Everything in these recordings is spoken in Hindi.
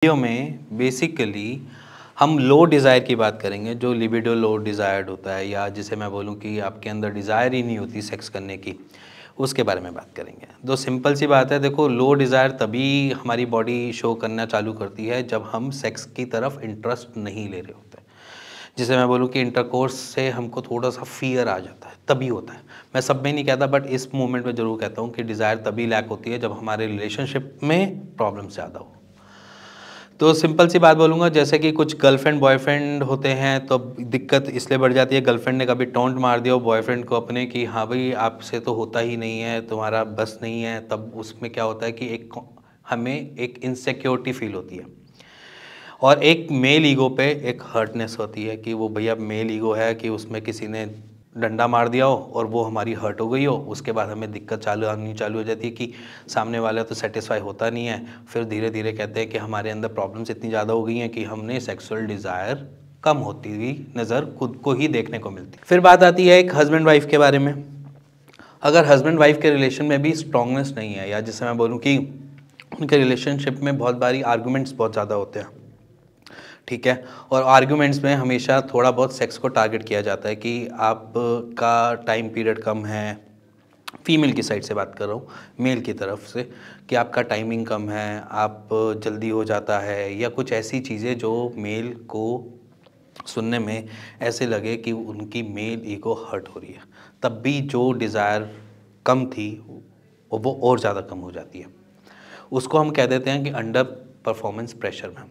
वीडियो में बेसिकली हम लो डिज़ायर की बात करेंगे, जो लिबिडो लो डिज़ायर्ड होता है, या जिसे मैं बोलूँ कि आपके अंदर डिज़ायर ही नहीं होती सेक्स करने की, उसके बारे में बात करेंगे। तो सिंपल सी बात है, देखो लो डिज़ायर तभी हमारी बॉडी शो करना चालू करती है जब हम सेक्स की तरफ इंटरेस्ट नहीं ले रहे होते। जिसे मैं बोलूँ कि इंटरकोर्स से हमको थोड़ा सा फियर आ जाता है, तभी होता है। मैं सब में नहीं कहता, बट इस मोमेंट में ज़रूर कहता हूँ कि डिज़ायर तभी लैक होती है जब हमारे रिलेशनशिप में प्रॉब्लम ज़्यादा हो। तो सिंपल सी बात बोलूँगा, जैसे कि कुछ गर्लफ्रेंड बॉयफ्रेंड होते हैं तो दिक्कत इसलिए बढ़ जाती है, गर्लफ्रेंड ने कभी टॉन्ट मार दिया हो बॉयफ्रेंड को अपने कि हाँ भाई आपसे तो होता ही नहीं है, तुम्हारा बस नहीं है, तब उसमें क्या होता है कि हमें एक इनसिक्योरिटी फील होती है और एक मेल ईगो पे एक हर्टनेस होती है कि वो भैया मेल ईगो है कि उसमें किसी ने डंडा मार दिया हो और वो हमारी हर्ट हो गई हो। उसके बाद हमें दिक्कत चालू हो जाती है कि सामने वाला तो सेटिस्फाई होता नहीं है। फिर धीरे धीरे कहते हैं कि हमारे अंदर प्रॉब्लम्स इतनी ज़्यादा हो गई हैं कि हमने सेक्सुअल डिज़ायर कम होती हुई नज़र खुद को ही देखने को मिलती। फिर बात आती है एक हस्बैंड वाइफ के बारे में। अगर हस्बैंड वाइफ के रिलेशन में भी स्ट्रांगनेस नहीं है, या जिसे मैं बोलूँ कि उनके रिलेशनशिप में बहुत बारी आर्गूमेंट्स बहुत ज़्यादा होते हैं, ठीक है, और आर्गुमेंट्स में हमेशा थोड़ा बहुत सेक्स को टारगेट किया जाता है कि आपका टाइम पीरियड कम है। फीमेल की साइड से बात कर रहा हूँ, मेल की तरफ से, कि आपका टाइमिंग कम है, आप जल्दी हो जाता है, या कुछ ऐसी चीज़ें जो मेल को सुनने में ऐसे लगे कि उनकी मेल ईगो हर्ट हो रही है। तब भी जो डिज़ायर कम थी वो और ज़्यादा कम हो जाती है। उसको हम कह देते हैं कि अंडर परफॉर्मेंस प्रेशर में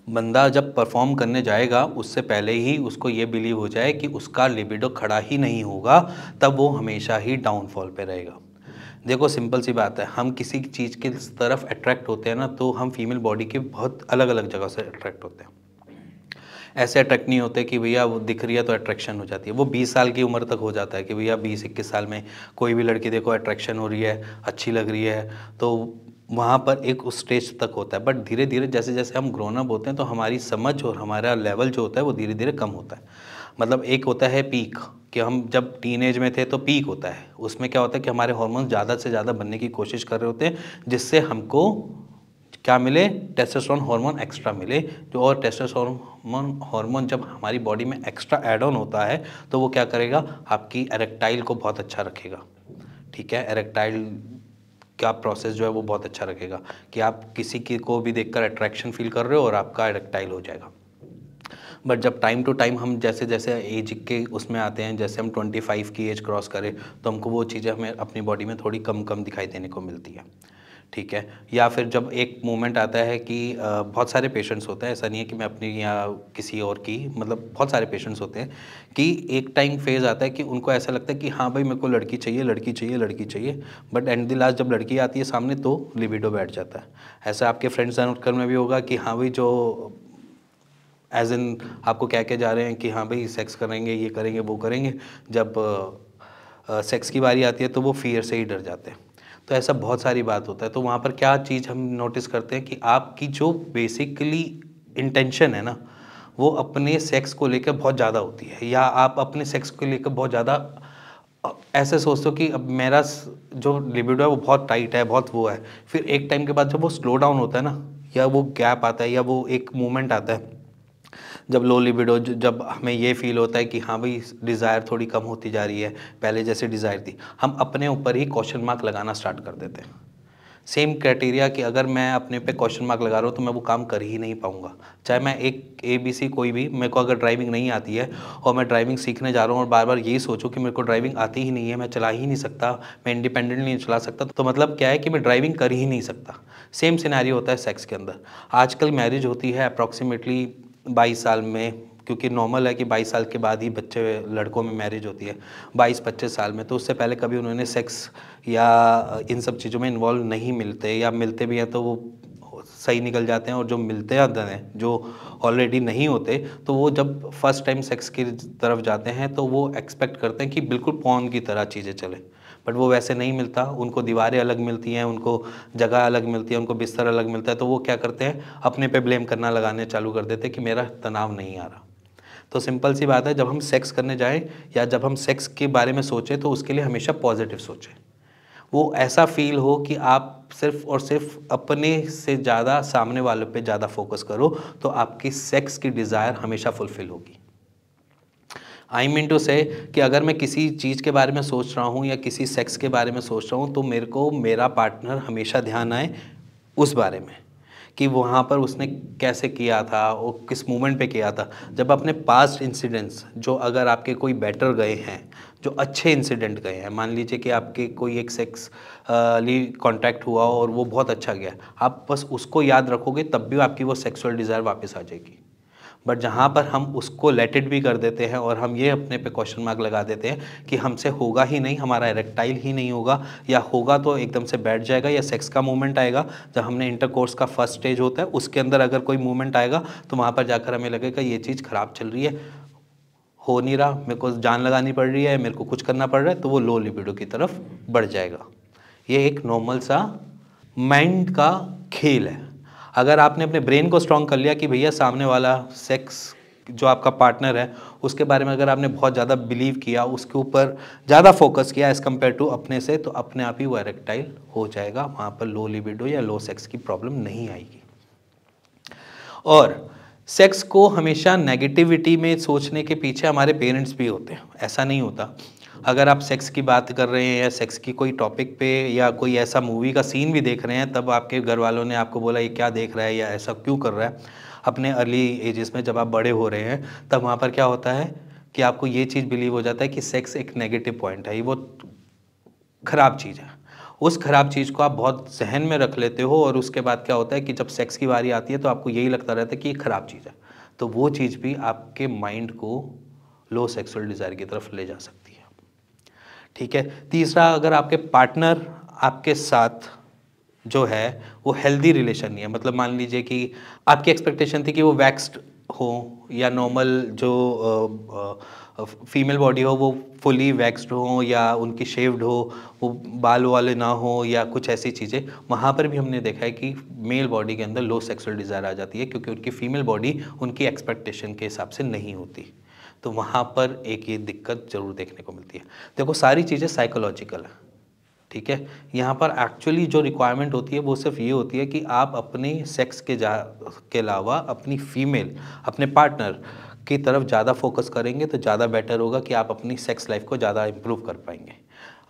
बंदा जब परफॉर्म करने जाएगा उससे पहले ही उसको ये बिलीव हो जाए कि उसका लिबिडो खड़ा ही नहीं होगा, तब वो हमेशा ही डाउनफॉल पे रहेगा। देखो सिंपल सी बात है, हम किसी चीज़ की तरफ अट्रैक्ट होते हैं ना, तो हम फीमेल बॉडी के बहुत अलग अलग जगह से अट्रैक्ट होते हैं। ऐसे अट्रैक्ट नहीं होते कि भैया वो दिख रही है तो अट्रैक्शन हो जाती है। वो 20 साल की उम्र तक हो जाता है कि भैया 20-21 साल में कोई भी लड़की देखो अट्रैक्शन हो रही है, अच्छी लग रही है, तो वहाँ पर एक उस स्टेज तक होता है। बट धीरे धीरे जैसे जैसे हम ग्रोन अप होते हैं तो हमारी समझ और हमारा लेवल जो होता है वो धीरे धीरे कम होता है। मतलब एक होता है पीक, कि हम जब टीनेज में थे तो पीक होता है, उसमें क्या होता है कि हमारे हार्मोन ज़्यादा से ज़्यादा बनने की कोशिश कर रहे होते हैं, जिससे हमको क्या मिले, टेस्टोस्टेरोन हार्मोन एक्स्ट्रा मिले। जो और टेस्टोस्टेरोन हार्मोन जब हमारी बॉडी में एक्स्ट्रा ऐड ऑन होता है तो वो क्या करेगा, आपकी एरेक्टाइल को बहुत अच्छा रखेगा। ठीक है, एरेक्टाइल का प्रोसेस जो है वो बहुत अच्छा रखेगा कि आप किसी की को भी देखकर अट्रैक्शन फील कर रहे हो और आपका एरेक्टाइल हो जाएगा। बट जब टाइम टू टाइम हम जैसे जैसे एज के उसमें आते हैं, जैसे हम 25 की एज क्रॉस करें तो हमको वो चीज़ें हमें अपनी बॉडी में थोड़ी कम कम दिखाई देने को मिलती है। ठीक है, या फिर जब एक मोमेंट आता है कि बहुत सारे पेशेंट्स होते हैं, ऐसा नहीं है कि मैं अपनी या किसी और की, मतलब बहुत सारे पेशेंट्स होते हैं कि एक टाइम फेज़ आता है कि उनको ऐसा लगता है कि हाँ भाई मेरे को लड़की चाहिए, लड़की चाहिए, लड़की चाहिए, बट एंड द लास्ट जब लड़की आती है सामने तो लिबिडो बैठ जाता है। ऐसा आपके फ्रेंड सर्कल में भी होगा कि हाँ भाई जो एज इन आपको कह के जा रहे हैं कि हाँ भाई सेक्स करेंगे, ये करेंगे, वो करेंगे, जब सेक्स की बारी आती है तो वो फियर से ही डर जाते हैं। तो ऐसा बहुत सारी बात होता है। तो वहाँ पर क्या चीज़ हम नोटिस करते हैं कि आपकी जो बेसिकली इंटेंशन है ना, वो अपने सेक्स को लेकर बहुत ज़्यादा होती है, या आप अपने सेक्स को लेकर बहुत ज़्यादा ऐसे सोचते हो कि अब मेरा जो लिबिडो है वो बहुत टाइट है, बहुत वो है। फिर एक टाइम के बाद जब वो स्लो डाउन होता है ना, या वो गैप आता है, या वो एक मोमेंट आता है जब लो लिबिडो, जब हमें ये फील होता है कि हाँ भाई डिज़ायर थोड़ी कम होती जा रही है, पहले जैसे डिज़ायर थी, हम अपने ऊपर ही क्वेश्चन मार्क लगाना स्टार्ट कर देते हैं। सेम क्राइटेरिया कि अगर मैं अपने पे क्वेश्चन मार्क लगा रहा हूँ तो मैं वो काम कर ही नहीं पाऊंगा। चाहे मैं एक ABC कोई भी, मेरे को अगर ड्राइविंग नहीं आती है और मैं ड्राइविंग सीखने जा रहा हूँ और बार बार यही सोचूं कि मेरे को ड्राइविंग आती ही नहीं है, मैं चला ही नहीं सकता, मैं इंडिपेंडेंटली नहीं चला सकता, तो मतलब क्या है कि मैं ड्राइविंग कर ही नहीं सकता। सेम सिनेरियो होता है सेक्स के अंदर। आजकल मैरिज होती है अप्रॉक्सीमेटली 22 साल में, क्योंकि नॉर्मल है कि 22 साल के बाद ही बच्चे, लड़कों में मैरिज होती है 22-25 साल में, तो उससे पहले कभी उन्होंने सेक्स या इन सब चीज़ों में इन्वॉल्व नहीं मिलते, या मिलते भी हैं तो वो सही निकल जाते हैं, और जो मिलते हैं जो ऑलरेडी नहीं होते, तो वो जब फर्स्ट टाइम सेक्स की तरफ जाते हैं तो वो एक्सपेक्ट करते हैं कि बिल्कुल पॉर्न की तरह चीज़ें चले, बट वो वैसे नहीं मिलता। उनको दीवारें अलग मिलती हैं, उनको जगह अलग मिलती है, उनको बिस्तर अलग मिलता है, तो वो क्या करते हैं, अपने पे ब्लेम करना लगाने चालू कर देते हैं कि मेरा तनाव नहीं आ रहा। तो सिंपल सी बात है, जब हम सेक्स करने जाएं या जब हम सेक्स के बारे में सोचें तो उसके लिए हमेशा पॉजिटिव सोचें। वो ऐसा फील हो कि आप सिर्फ और सिर्फ अपने से ज़्यादा सामने वालों पे ज़्यादा फोकस करो, तो आपकी सेक्स की डिज़ायर हमेशा फुलफिल होगी। आई मीन टू से कि अगर मैं किसी चीज़ के बारे में सोच रहा हूँ या किसी सेक्स के बारे में सोच रहा हूँ, तो मेरे को मेरा पार्टनर हमेशा ध्यान आए उस बारे में कि वहाँ पर उसने कैसे किया था, वो किस मोमेंट पे किया था। जब अपने पास्ट इंसिडेंट्स जो अगर आपके कोई बेटर गए हैं, जो अच्छे इंसिडेंट गए हैं, मान लीजिए कि आपके कोई एक सेक्स ली कॉन्टैक्ट हुआ और वो बहुत अच्छा गया, आप बस उसको याद रखोगे तब भी आपकी वो सेक्सुअल डिज़ायर वापस आ जाएगी। बट जहाँ पर हम उसको लेट इट भी कर देते हैं और हम ये अपने पे क्वेश्चन मार्क लगा देते हैं कि हमसे होगा ही नहीं, हमारा इरेक्टाइल ही नहीं होगा, या होगा तो एकदम से बैठ जाएगा, या सेक्स का मूवमेंट आएगा जब हमने इंटरकोर्स का फर्स्ट स्टेज होता है उसके अंदर अगर कोई मूवमेंट आएगा तो वहाँ पर जाकर हमें लगेगा ये चीज़ ख़राब चल रही है, हो नहीं रहा, मेरे को जान लगानी पड़ रही है, मेरे को कुछ करना पड़ रहा है, तो वो लो लिबिडो की तरफ बढ़ जाएगा। ये एक नॉर्मल सा माइंड का खेल है। अगर आपने अपने ब्रेन को स्ट्रॉन्ग कर लिया कि भैया सामने वाला सेक्स जो आपका पार्टनर है उसके बारे में अगर आपने बहुत ज़्यादा बिलीव किया, उसके ऊपर ज़्यादा फोकस किया एज़ कम्पेयर टू अपने से, तो अपने आप ही वो इरेक्टाइल हो जाएगा, वहाँ पर लो लिबिडो या लो सेक्स की प्रॉब्लम नहीं आएगी। और सेक्स को हमेशा नेगेटिविटी में सोचने के पीछे हमारे पेरेंट्स भी होते हैं, ऐसा नहीं होता। अगर आप सेक्स की बात कर रहे हैं या सेक्स की कोई टॉपिक पे या कोई ऐसा मूवी का सीन भी देख रहे हैं, तब आपके घर वालों ने आपको बोला ये क्या देख रहा है या ऐसा क्यों कर रहा है, अपने अर्ली एजेस में जब आप बड़े हो रहे हैं, तब वहाँ पर क्या होता है कि आपको ये चीज़ बिलीव हो जाता है कि सेक्स एक नेगेटिव पॉइंट है, ये वो ख़राब चीज़ है। उस ख़राब चीज़ को आप बहुत जहन में रख लेते हो और उसके बाद क्या होता है कि जब सेक्स की बारी आती है तो आपको यही लगता रहता है कि ये ख़राब चीज़ है, तो वो चीज़ भी आपके माइंड को लो सेक्सुअल डिज़ायर की तरफ ले जा सकती है। ठीक है। तीसरा, अगर आपके पार्टनर आपके साथ जो है वो हेल्दी रिलेशन नहीं है, मतलब मान लीजिए कि आपकी एक्सपेक्टेशन थी कि वो वैक्स्ड हो या नॉर्मल जो फीमेल बॉडी हो वो फुली वैक्स्ड हो या उनकी शेव्ड हो, वो बाल वाले ना हो या कुछ ऐसी चीज़ें, वहाँ पर भी हमने देखा है कि मेल बॉडी के अंदर लो सेक्सुअल डिज़ायर आ जाती है क्योंकि उनकी फीमेल बॉडी उनकी एक्सपेक्टेशन के हिसाब से नहीं होती। तो वहाँ पर एक ये दिक्कत ज़रूर देखने को मिलती है। देखो, सारी चीज़ें साइकोलॉजिकल है, ठीक है। यहाँ पर एक्चुअली जो रिक्वायरमेंट होती है वो सिर्फ ये होती है कि आप अपने सेक्स के अलावा अपनी फीमेल, अपने पार्टनर की तरफ ज़्यादा फोकस करेंगे तो ज़्यादा बेटर होगा कि आप अपनी सेक्स लाइफ को ज़्यादा इम्प्रूव कर पाएंगे।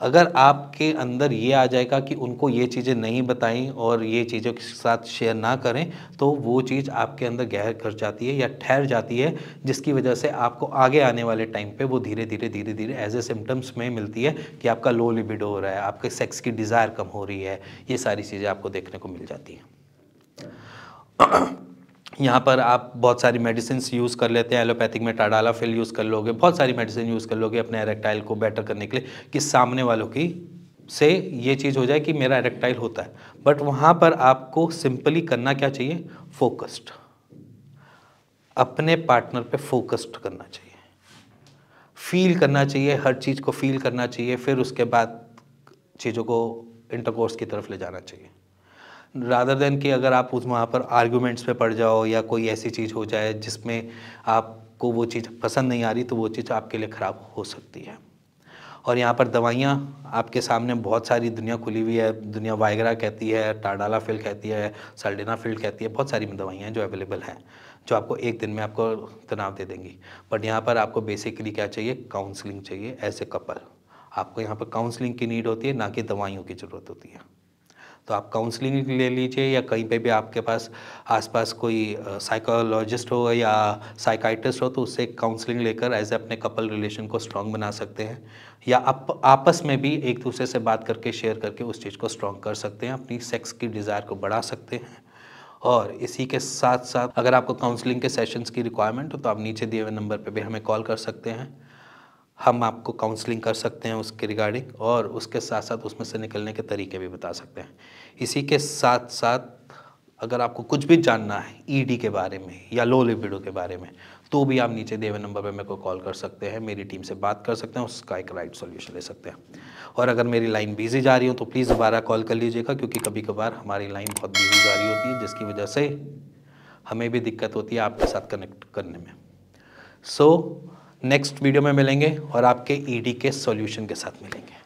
अगर आपके अंदर ये आ जाएगा कि उनको ये चीज़ें नहीं बताएं और ये चीज़ों के साथ शेयर ना करें, तो वो चीज़ आपके अंदर गहर कर जाती है या ठहर जाती है, जिसकी वजह से आपको आगे आने वाले टाइम पे वो धीरे धीरे एज ए सिम्टम्स में मिलती है कि आपका लो लिबिडो हो रहा है, आपके सेक्स की डिज़ायर कम हो रही है, ये सारी चीज़ें आपको देखने को मिल जाती हैं। यहाँ पर आप बहुत सारी मेडिसिन यूज़ कर लेते हैं, एलोपैथिक में टाडालाफिल यूज़ कर लोगे, बहुत सारी मेडिसिन यूज़ कर लोगे अपने इरेक्टाइल को बेटर करने के लिए कि सामने वालों की से ये चीज़ हो जाए कि मेरा इरेक्टाइल होता है। बट वहाँ पर आपको सिंपली करना क्या चाहिए? फोकस्ड, अपने पार्टनर पे फोकस्ड करना चाहिए, फील करना चाहिए, हर चीज़ को फील करना चाहिए, फिर उसके बाद चीज़ों को इंटरकोर्स की तरफ ले जाना चाहिए, रादर देन कि अगर आप उस वहाँ पर आर्गूमेंट्स पे पड़ जाओ या कोई ऐसी चीज़ हो जाए जिसमें आपको वो चीज़ पसंद नहीं आ रही, तो वो चीज़ आपके लिए ख़राब हो सकती है। और यहाँ पर दवाइयाँ आपके सामने बहुत सारी दुनिया खुली हुई है, दुनिया वाइग्रा कहती है, टाडालाफिल कहती है, सल्डेनाफिल कहती है, बहुत सारी दवाइयाँ जो अवेलेबल हैं जो आपको एक दिन में आपको तनाव दे देंगी। बट यहाँ पर आपको बेसिकली क्या चाहिए? काउंसलिंग चाहिए एज ए कपल। आपको यहाँ पर काउंसलिंग की नीड होती है, ना कि दवाइयों की ज़रूरत होती है। तो आप काउंसलिंग ले लीजिए या कहीं पे भी आपके पास आसपास कोई साइकोलॉजिस्ट हो या साइकाइट्रिस्ट हो, तो उससे काउंसलिंग लेकर एज ए अपने कपल रिलेशन को स्ट्रॉन्ग बना सकते हैं, या आप आपस में भी एक दूसरे से बात करके शेयर करके उस चीज़ को स्ट्रॉन्ग कर सकते हैं, अपनी सेक्स की डिज़ायर को बढ़ा सकते हैं। और इसी के साथ साथ अगर आपको काउंसलिंग के सेशंस की रिक्वायरमेंट हो तो आप नीचे दिए हुए नंबर पे भी हमें कॉल कर सकते हैं, हम आपको काउंसलिंग कर सकते हैं उसके रिगार्डिंग, और उसके साथ साथ उसमें से निकलने के तरीके भी बता सकते हैं। इसी के साथ साथ अगर आपको कुछ भी जानना है ईडी के बारे में या लो लिबिडो के बारे में, तो भी आप नीचे दिए हुए नंबर पर मेरे को कॉल कर सकते हैं, मेरी टीम से बात कर सकते हैं, उसका एक राइट सॉल्यूशन ले सकते हैं। और अगर मेरी लाइन बिजी जा रही हो तो प्लीज़ दोबारा कॉल कर लीजिएगा, क्योंकि कभी कभार हमारी लाइन बहुत बिजी जा रही होती है, जिसकी वजह से हमें भी दिक्कत होती है आपके साथ कनेक्ट करने में। नेक्स्ट वीडियो में मिलेंगे और आपके ईडी के सॉल्यूशन के साथ मिलेंगे।